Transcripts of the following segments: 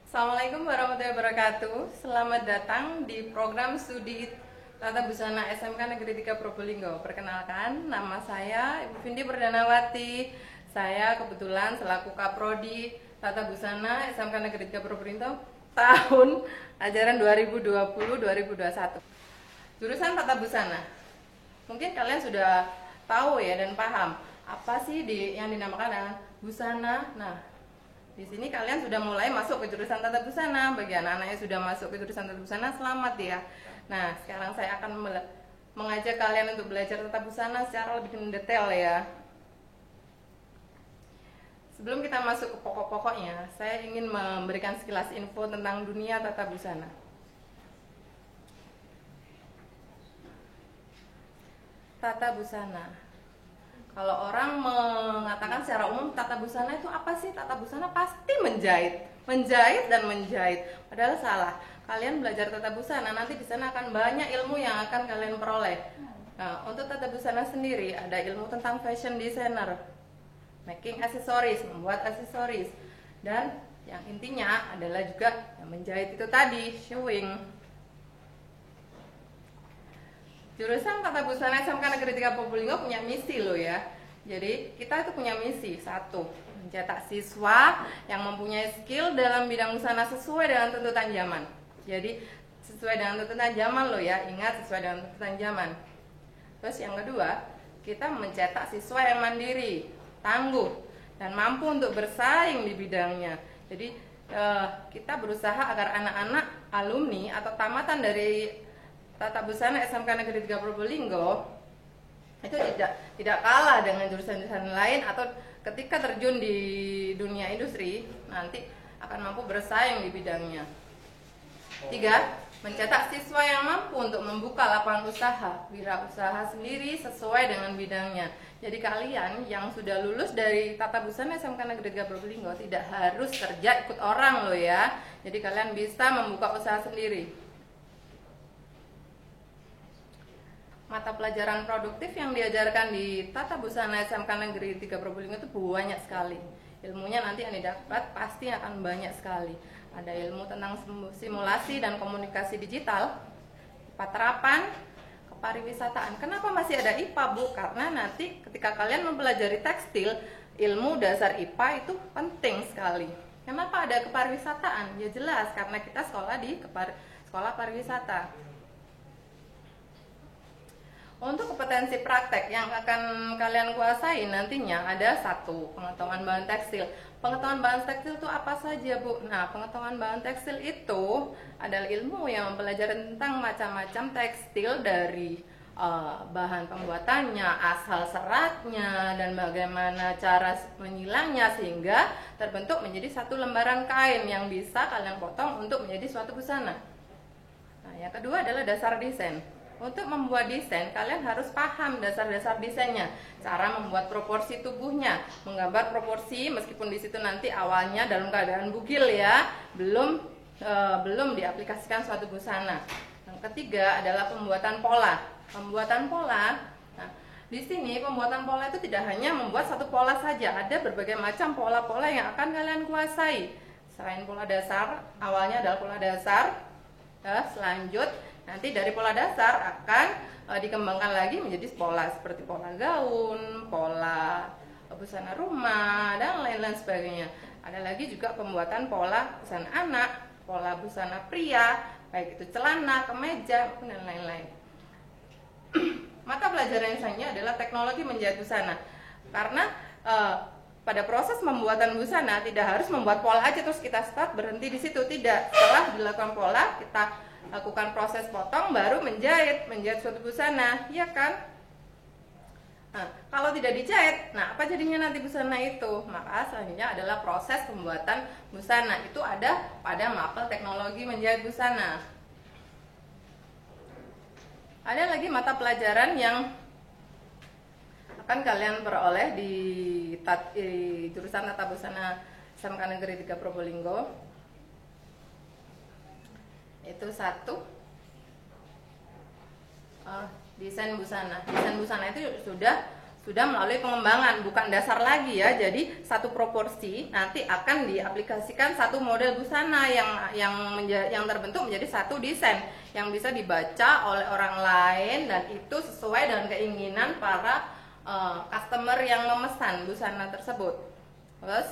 Assalamualaikum warahmatullahi wabarakatuh. Selamat datang di program studi Tata Busana SMK Negeri 3 Probolinggo. Perkenalkan, nama saya Ibu Vindi Perdanawati. Saya kebetulan selaku Kaprodi Tata Busana SMK Negeri 3 Probolinggo tahun ajaran 2020-2021. Jurusan Tata Busana. Mungkin kalian sudah tahu ya dan paham apa sih yang dinamakan dengan busana. Nah, di sini kalian sudah mulai masuk ke jurusan Tata Busana. Bagi anak-anak yang sudah masuk ke jurusan Tata Busana, selamat ya. Nah, sekarang saya akan mengajak kalian untuk belajar Tata Busana secara lebih mendetail ya. Sebelum kita masuk ke pokok-pokoknya, saya ingin memberikan sekilas info tentang dunia Tata Busana. Tata Busana. Kalau orang mengatakan secara umum tata busana itu apa sih? Tata busana pasti menjahit dan menjahit. Padahal salah. Kalian belajar tata busana, nanti di sana akan banyak ilmu yang akan kalian peroleh. Nah, untuk tata busana sendiri ada ilmu tentang fashion designer, making aksesoris, membuat aksesoris, dan yang intinya adalah juga yang menjahit itu tadi, sewing. Jurusan Tata Busana SMK Negeri 3 Probolinggo punya misi loh ya. Jadi kita itu punya misi, satu, mencetak siswa yang mempunyai skill dalam bidang busana sesuai dengan tuntutan zaman. Jadi sesuai dengan tuntutan zaman loh ya, ingat sesuai dengan tuntutan zaman. Terus yang kedua, kita mencetak siswa yang mandiri, tangguh, dan mampu untuk bersaing di bidangnya. Jadi kita berusaha agar anak-anak alumni atau tamatan dari Tata Busana SMK Negeri 3 Probolinggo itu tidak kalah dengan jurusan-jurusan lain, atau ketika terjun di dunia industri nanti akan mampu bersaing di bidangnya. Tiga, mencetak siswa yang mampu untuk membuka lapangan usaha, wirausaha sendiri sesuai dengan bidangnya. Jadi kalian yang sudah lulus dari Tata Busana SMK Negeri 3 Probolinggo tidak harus kerja ikut orang loh ya. Jadi kalian bisa membuka usaha sendiri. Mata pelajaran produktif yang diajarkan di Tata Busana SMK Negeri 3 Probolinggo itu banyak sekali. Ilmunya nanti yang didapat pasti akan banyak sekali. Ada ilmu tentang simulasi dan komunikasi digital, terapan, kepariwisataan. Kenapa masih ada IPA, Bu? Karena nanti ketika kalian mempelajari tekstil, ilmu dasar IPA itu penting sekali. Kenapa ada kepariwisataan? Ya jelas, karena kita sekolah di sekolah pariwisata. Untuk kompetensi praktek yang akan kalian kuasai nantinya ada satu, pengetahuan bahan tekstil. Pengetahuan bahan tekstil itu apa saja, Bu? Nah, pengetahuan bahan tekstil itu adalah ilmu yang mempelajari tentang macam-macam tekstil dari bahan pembuatannya, asal seratnya, dan bagaimana cara menyilangnya sehingga terbentuk menjadi satu lembaran kain yang bisa kalian potong untuk menjadi suatu busana. Nah, yang kedua adalah dasar desain. Untuk membuat desain, kalian harus paham dasar-dasar desainnya, cara membuat proporsi tubuhnya, menggambar proporsi meskipun di situ nanti awalnya dalam keadaan bugil ya, belum diaplikasikan suatu busana. Yang ketiga adalah pembuatan pola. Pembuatan pola. Nah, di sini pembuatan pola itu tidak hanya membuat satu pola saja, ada berbagai macam pola-pola yang akan kalian kuasai. Selain pola dasar, awalnya adalah pola dasar, selanjut nanti dari pola dasar akan dikembangkan lagi menjadi pola seperti pola gaun, pola busana rumah, dan lain-lain sebagainya. Ada lagi juga pembuatan pola busana anak, pola busana pria, baik itu celana, kemeja, dan lain-lain. Mata pelajaran yang selanjutnya adalah teknologi menjahit busana. Karena pada proses pembuatan busana tidak harus membuat pola aja terus kita start berhenti di situ, tidak. Setelah dilakukan pola, kita lakukan proses potong baru menjahit suatu busana, ya kan? Nah, kalau tidak dijahit, nah apa jadinya nanti busana itu? Maka selanjutnya adalah proses pembuatan busana. Itu ada pada mapel teknologi menjahit busana. Ada lagi mata pelajaran yang akan kalian peroleh di jurusan Tata Busana SMK Negeri 3 Probolinggo. Itu satu, desain busana. Desain busana itu sudah melalui pengembangan, bukan dasar lagi ya. Jadi satu proporsi nanti akan diaplikasikan satu model busana yang terbentuk menjadi satu desain yang bisa dibaca oleh orang lain, dan itu sesuai dengan keinginan para customer yang memesan busana tersebut. Terus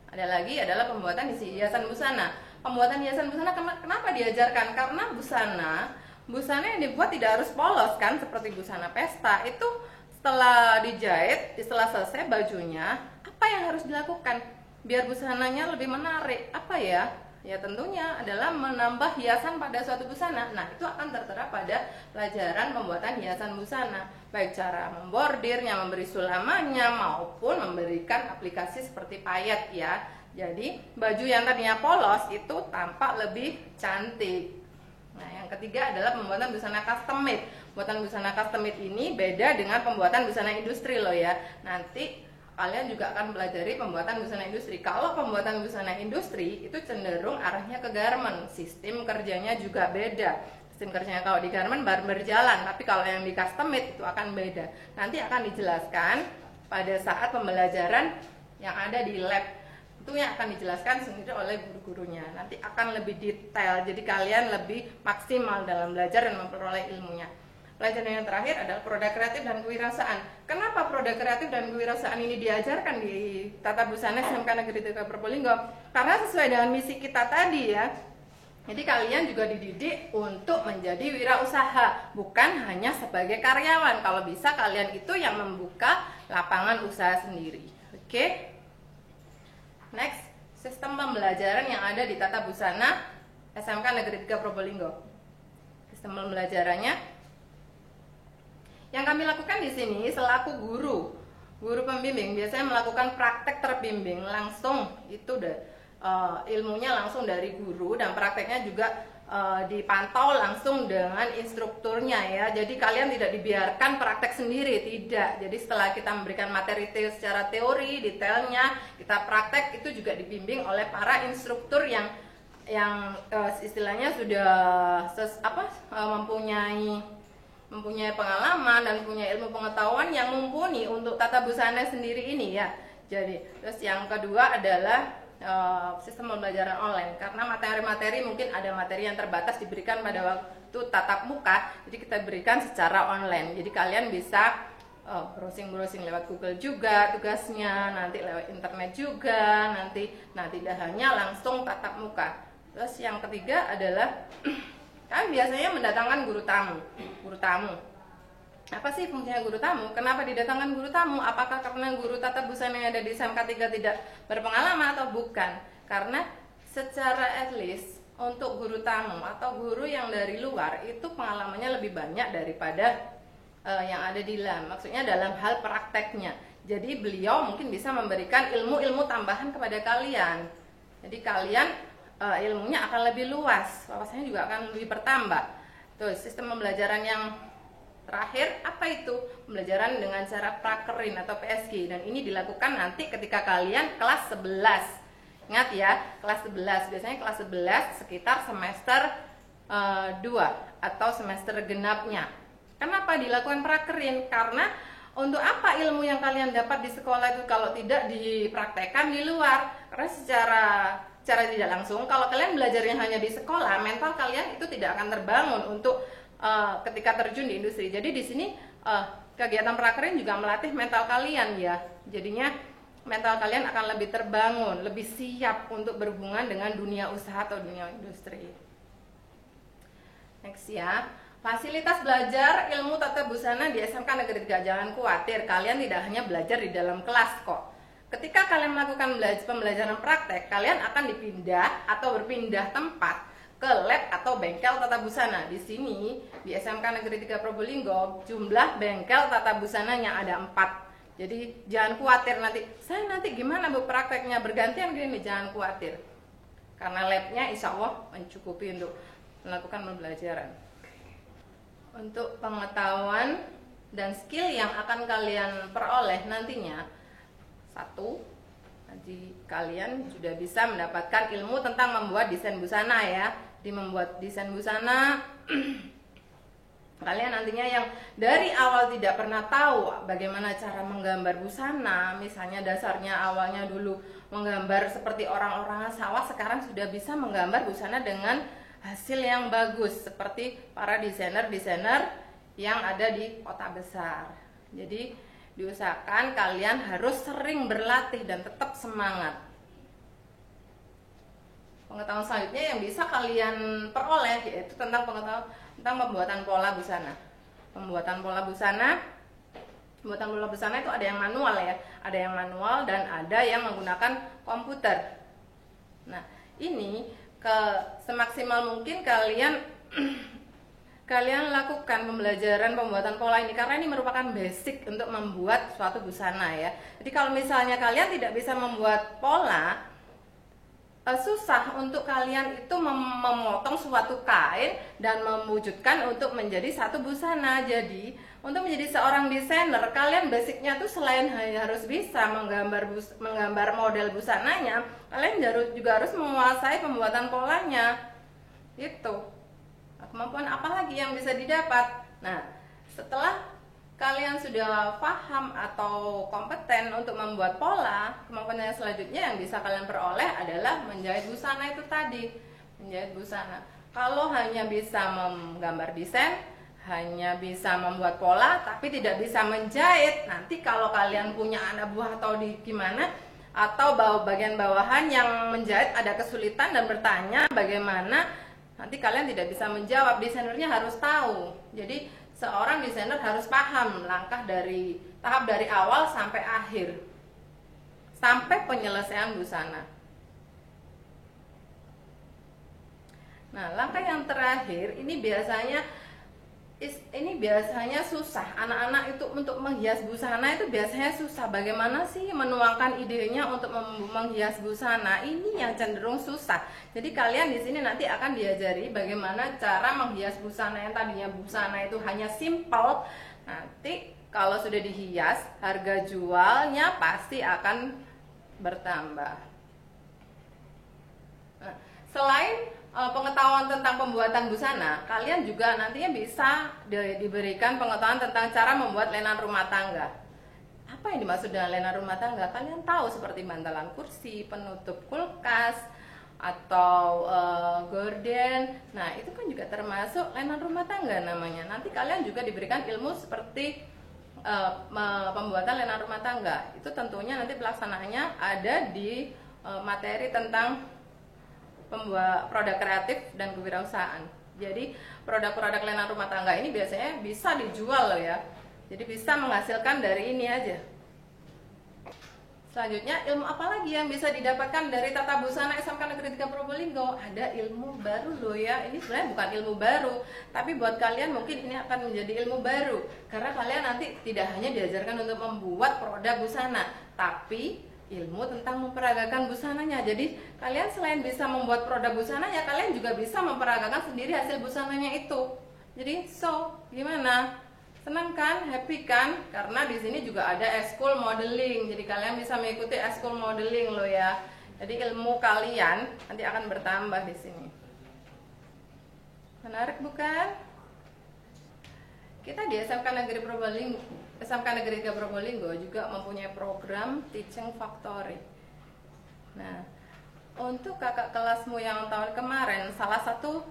ada lagi adalah pembuatan hiasan busana. Pembuatan hiasan busana kenapa diajarkan? Karena busana yang dibuat tidak harus polos kan, seperti busana pesta. Itu setelah dijahit, setelah selesai bajunya, apa yang harus dilakukan biar busananya lebih menarik? Apa ya? Ya tentunya adalah menambah hiasan pada suatu busana. Nah, itu akan tertera pada pelajaran pembuatan hiasan busana, baik cara membordirnya, memberi sulamannya, maupun memberikan aplikasi seperti payet ya. Jadi baju yang tadinya polos itu tampak lebih cantik. Nah, yang ketiga adalah pembuatan busana custom made. Pembuatan busana custom made ini beda dengan pembuatan busana industri loh ya. Nanti kalian juga akan pelajari pembuatan busana industri. Kalau pembuatan busana industri itu cenderung arahnya ke garment. Sistem kerjanya juga beda. Sistem kerjanya kalau di garment baru berjalan, tapi kalau yang di custom made itu akan beda. Nanti akan dijelaskan pada saat pembelajaran yang ada di lab. Itu yang akan dijelaskan sendiri oleh guru-gurunya. Nanti akan lebih detail, jadi kalian lebih maksimal dalam belajar dan memperoleh ilmunya. Pelajaran yang terakhir adalah produk kreatif dan kewirausahaan. Kenapa produk kreatif dan kewirausahaan ini diajarkan di Tata Busana SMK Negeri 3 Probolinggo? Karena sesuai dengan misi kita tadi ya. Jadi kalian juga dididik untuk menjadi wirausaha, bukan hanya sebagai karyawan. Kalau bisa kalian itu yang membuka lapangan usaha sendiri. Oke? Next, sistem pembelajaran yang ada di Tata Busana SMK Negeri 3 Probolinggo. Sistem pembelajarannya yang kami lakukan di sini selaku guru pembimbing biasanya melakukan praktek terbimbing langsung, itu ilmunya langsung dari guru, dan prakteknya juga dipantau langsung dengan instrukturnya ya. Jadi kalian tidak dibiarkan praktek sendiri, tidak. Jadi setelah kita memberikan materi secara teori detailnya, kita praktek itu juga dibimbing oleh para instruktur yang istilahnya sudah mempunyai pengalaman dan punya ilmu pengetahuan yang mumpuni untuk tata busana sendiri ini ya. Jadi terus yang kedua adalah sistem pembelajaran online, karena materi-materi mungkin ada materi yang terbatas diberikan pada waktu tatap muka, jadi kita berikan secara online. Jadi kalian bisa browsing lewat Google juga tugasnya, nanti lewat internet juga, nanti tidak hanya langsung tatap muka. Terus yang ketiga adalah kami biasanya mendatangkan guru tamu. Apa sih fungsinya guru tamu? Kenapa didatangkan guru tamu? Apakah karena guru tata busana yang ada di SMK 3 tidak berpengalaman atau bukan? Karena secara at least untuk guru tamu atau guru yang dari luar itu pengalamannya lebih banyak daripada yang ada di dalam. Maksudnya dalam hal prakteknya. Jadi beliau mungkin bisa memberikan ilmu-ilmu tambahan kepada kalian. Jadi kalian ilmunya akan lebih luas, wawasannya juga akan lebih bertambah. Tuh, sistem pembelajaran yang terakhir apa itu? Pembelajaran dengan cara prakerin atau PSG, dan ini dilakukan nanti ketika kalian kelas 11. Ingat ya, kelas 11. Biasanya kelas 11 sekitar semester 2 atau semester genapnya. Kenapa dilakukan prakerin? Karena untuk apa ilmu yang kalian dapat di sekolah itu kalau tidak dipraktekkan di luar? Karena secara tidak langsung, kalau kalian belajarnya hanya di sekolah, mental kalian itu tidak akan terbangun untuk ketika terjun di industri. Jadi di sini kegiatan prakerin juga melatih mental kalian ya. Jadinya mental kalian akan lebih terbangun, lebih siap untuk berhubungan dengan dunia usaha atau dunia industri. Next ya. Fasilitas belajar ilmu tata busana di SMK Negeri 3. Jangan khawatir, kalian tidak hanya belajar di dalam kelas kok. Ketika kalian melakukan pembelajaran praktek, kalian akan dipindah atau berpindah tempat ke lab atau bengkel tata busana. Di sini di SMK Negeri 3 Probolinggo jumlah bengkel tata busananya ada 4. Jadi jangan khawatir nanti gimana bu prakteknya bergantian gini, jangan khawatir. Karena labnya insya Allah mencukupi untuk melakukan pembelajaran. Untuk pengetahuan dan skill yang akan kalian peroleh nantinya, satu, nanti kalian sudah bisa mendapatkan ilmu tentang membuat desain busana ya. Di membuat desain busana Kalian nantinya yang dari awal tidak pernah tahu bagaimana cara menggambar busana, misalnya dasarnya awalnya dulu menggambar seperti orang-orang sawah, sekarang sudah bisa menggambar busana dengan hasil yang bagus seperti para desainer-desainer yang ada di kota besar. Jadi diusahakan kalian harus sering berlatih dan tetap semangat. Pengetahuan selanjutnya yang bisa kalian peroleh yaitu tentang pengetahuan tentang pembuatan pola busana. Pembuatan pola busana itu ada yang manual ya, ada yang manual dan ada yang menggunakan komputer. Nah, ini semaksimal mungkin kalian lakukan pembelajaran pembuatan pola ini karena ini merupakan basic untuk membuat suatu busana ya. Jadi kalau misalnya kalian tidak bisa membuat pola, susah untuk kalian itu memotong suatu kain dan mewujudkan untuk menjadi satu busana. Jadi untuk menjadi seorang desainer, kalian basicnya tuh selain harus bisa menggambar model busananya, kalian juga harus menguasai pembuatan polanya. Itu kemampuan apa lagi yang bisa didapat? Nah, setelah kalian sudah paham atau kompeten untuk membuat pola, kemampuan yang selanjutnya yang bisa kalian peroleh adalah menjahit busana itu tadi. Menjahit busana. Kalau hanya bisa menggambar desain, hanya bisa membuat pola, tapi tidak bisa menjahit, nanti kalau kalian punya anak buah atau gimana, atau bagian bawahan yang menjahit ada kesulitan dan bertanya bagaimana, nanti kalian tidak bisa menjawab. Desainernya harus tahu. Jadi seorang desainer harus paham tahap dari awal sampai akhir, sampai penyelesaian busana. Nah, langkah yang terakhir ini biasanya susah. Anak-anak itu untuk menghias busana itu biasanya susah. Bagaimana sih menuangkan idenya untuk menghias busana? Ini yang cenderung susah. Jadi kalian di sini nanti akan diajari bagaimana cara menghias busana yang tadinya busana itu hanya simple. Nanti kalau sudah dihias, harga jualnya pasti akan bertambah. Nah, selain pengetahuan tentang pembuatan busana, kalian juga nantinya bisa diberikan pengetahuan tentang cara membuat lenan rumah tangga. Apa yang dimaksud dengan lenan rumah tangga? Kalian tahu seperti bantalan kursi, penutup kulkas, atau gorden. Nah, itu kan juga termasuk lenan rumah tangga namanya. Nanti kalian juga diberikan ilmu seperti pembuatan lenan rumah tangga. Itu tentunya nanti pelaksanaannya ada di materi tentang pembuat produk kreatif dan kewirausahaan. Jadi produk-produk lenan rumah tangga ini biasanya bisa dijual loh ya. Jadi bisa menghasilkan dari ini aja. Selanjutnya, ilmu apa lagi yang bisa didapatkan dari tata busana SMK Negeri 3 Probolinggo? Ada ilmu baru loh ya. Ini sebenarnya bukan ilmu baru, tapi buat kalian mungkin ini akan menjadi ilmu baru. Karena kalian nanti tidak hanya diajarkan untuk membuat produk busana, tapi ilmu tentang memperagakan busananya. Jadi kalian selain bisa membuat produk busananya, kalian juga bisa memperagakan sendiri hasil busananya itu. Jadi gimana? Senang kan? Happy kan? Karena di sini juga ada ekskul modeling. Jadi kalian bisa mengikuti ekskul modeling loh ya. Jadi ilmu kalian nanti akan bertambah di sini. Menarik bukan? Kita di SMK Negeri Probolinggo, SMK Negeri 3 Probolinggo juga mempunyai program Teaching Factory. Nah, untuk kakak kelasmu yang tahun kemarin, salah satu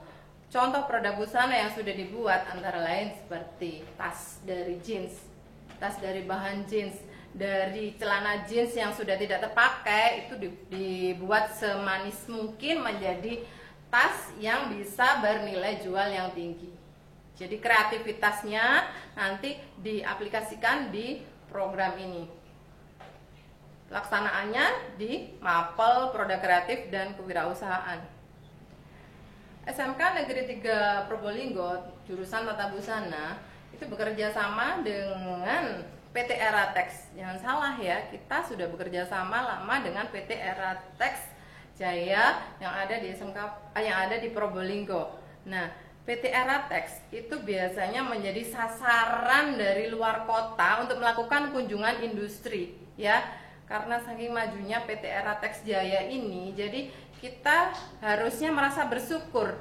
contoh produk busana yang sudah dibuat antara lain seperti tas dari jeans, tas dari bahan jeans, dari celana jeans yang sudah tidak terpakai itu dibuat semanis mungkin menjadi tas yang bisa bernilai jual yang tinggi. Jadi kreativitasnya nanti diaplikasikan di program ini. Pelaksanaannya di Mapel Produk Kreatif dan Kewirausahaan. SMK Negeri 3 Probolinggo jurusan Tata Busana itu bekerja sama dengan PT Eratex. Jangan salah ya, kita sudah bekerja sama lama dengan PT Eratex Jaya yang ada di SMK yang ada di Probolinggo. Nah, PT Eratex itu biasanya menjadi sasaran dari luar kota untuk melakukan kunjungan industri ya. Karena saking majunya PT Eratex Jaya ini, jadi kita harusnya merasa bersyukur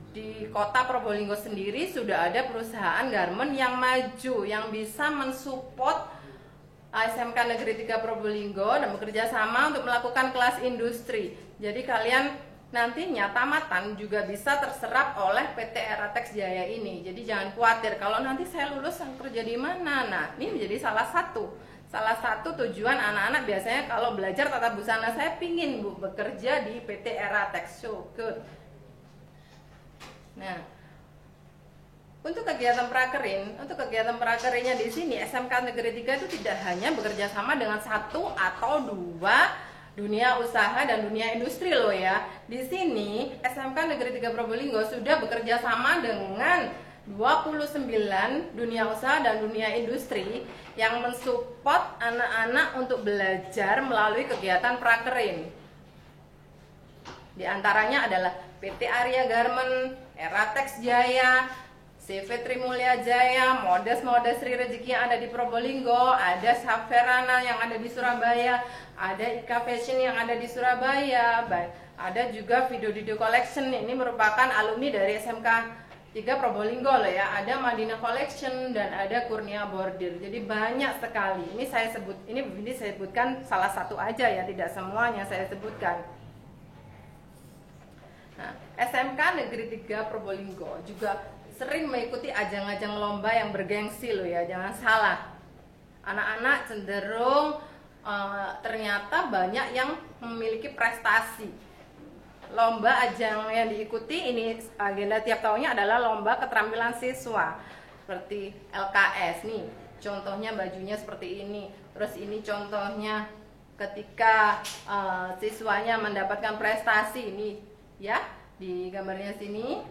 di kota Probolinggo sendiri sudah ada perusahaan garment yang maju, yang bisa mensupport SMK Negeri 3 Probolinggo dan bekerja sama untuk melakukan kelas industri. Jadi kalian nantinya tamatan juga bisa terserap oleh PT Eratex Jaya ini. Jadi jangan khawatir kalau nanti saya lulus kerja di mana. Nah, ini menjadi salah satu tujuan anak-anak biasanya kalau belajar tata busana. Saya pingin Bu bekerja di PT Eratex. So good. Nah, untuk kegiatan prakerinnya di sini SMK Negeri 3 itu tidak hanya bekerja sama dengan satu atau dua dunia usaha dan dunia industri loh ya. Di sini SMK Negeri 3 Probolinggo sudah bekerja sama dengan 29 dunia usaha dan dunia industri yang mensupport anak-anak untuk belajar melalui kegiatan prakerin. Di antaranya adalah PT Arya Garment, Eratex Jaya, CV Trimulya Jaya, Modes Sri Rezeki yang ada di Probolinggo, ada Saferana yang ada di Surabaya, ada Ika Fashion yang ada di Surabaya, ada juga Video Collection, ini merupakan alumni dari SMK 3 Probolinggo loh ya, ada Madinah Collection dan ada Kurnia Bordir. Jadi banyak sekali. Ini saya sebutkan salah satu aja ya, tidak semuanya saya sebutkan. Nah, SMK Negeri 3 Probolinggo juga sering mengikuti ajang-ajang lomba yang bergengsi loh ya, jangan salah. Anak-anak cenderung ternyata banyak yang memiliki prestasi. Lomba ajang yang diikuti ini agenda tiap tahunnya adalah lomba keterampilan siswa seperti LKS nih. Contohnya bajunya seperti ini. Terus ini contohnya ketika siswanya mendapatkan prestasi ini ya, di gambarnya sini.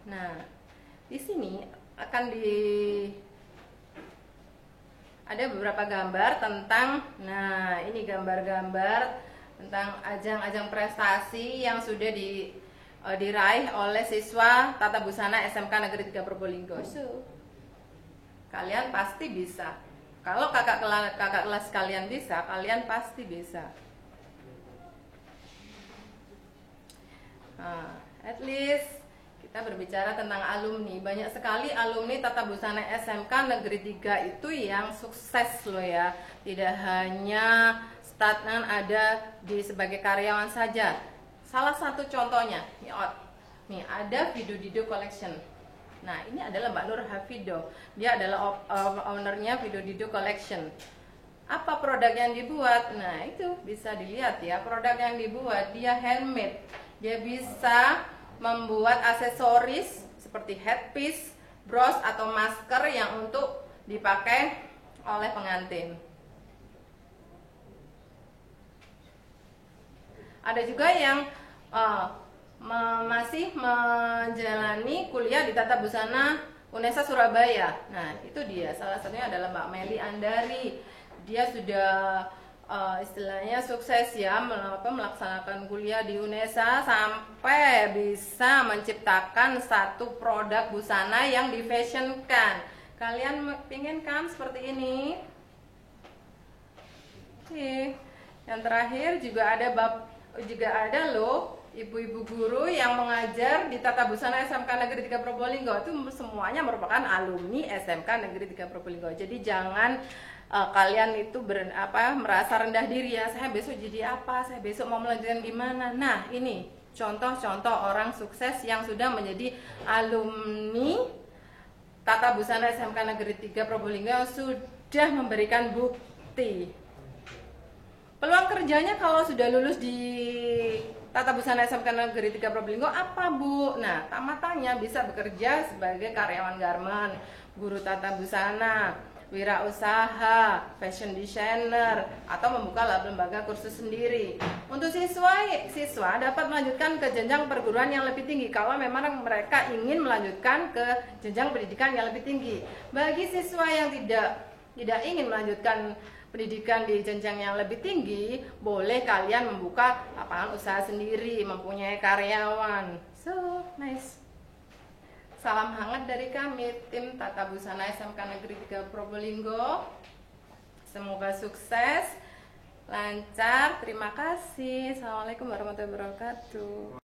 Nah, di sini akan ada beberapa gambar tentang, nah ini gambar-gambar tentang ajang-ajang prestasi yang sudah diraih oleh siswa Tata Busana SMK Negeri 3 Probolinggo. So, kalian pasti bisa. Kalau kakak kelas kalian bisa, kalian pasti bisa. Nah, at least kita berbicara tentang alumni. Banyak sekali alumni Tata Busana SMK Negeri 3 itu yang sukses loh ya. Tidak hanya stagnan ada sebagai karyawan saja. Salah satu contohnya, nih ada Video Collection. Nah, ini adalah Mbak Nur Hafido. Dia adalah ownernya Video Collection. Apa produk yang dibuat? Nah, itu bisa dilihat ya. Produk yang dibuat dia handmade. Dia bisa membuat aksesoris seperti headpiece, bros atau masker yang untuk dipakai oleh pengantin. Ada juga yang masih menjalani kuliah di Tata Busana UNESA Surabaya. Nah, itu dia. Salah satunya adalah Mbak Meli Andari. Dia sudah istilahnya sukses ya melaksanakan kuliah di UNESA sampai bisa menciptakan satu produk busana yang difashionkan. Kalian pingin kan seperti ini? Oke. Yang terakhir juga ada loh ibu-ibu guru yang mengajar di Tata Busana SMK Negeri 3 Probolinggo. Itu semuanya merupakan alumni SMK Negeri 3 Probolinggo. Jadi jangan kalian itu merasa rendah diri ya, saya besok jadi apa, saya besok mau melanjutkan di mana. Nah, ini contoh-contoh orang sukses yang sudah menjadi alumni Tata Busana SMK Negeri 3 Probolinggo yang sudah memberikan bukti. Peluang kerjanya kalau sudah lulus di Tata Busana SMK Negeri 3 Probolinggo apa Bu? Nah, tamatannya bisa bekerja sebagai karyawan garment, guru tata busana, wirausaha, fashion designer, atau membuka lembaga kursus sendiri. Untuk siswa dapat melanjutkan ke jenjang perguruan yang lebih tinggi kalau memang mereka ingin melanjutkan ke jenjang pendidikan yang lebih tinggi. Bagi siswa yang tidak ingin melanjutkan pendidikan di jenjang yang lebih tinggi, boleh kalian membuka lapangan usaha sendiri, mempunyai karyawan. So, nice. Salam hangat dari kami, tim Tata Busana SMK Negeri 3 Probolinggo. Semoga sukses lancar. Terima kasih. Assalamualaikum warahmatullahi wabarakatuh.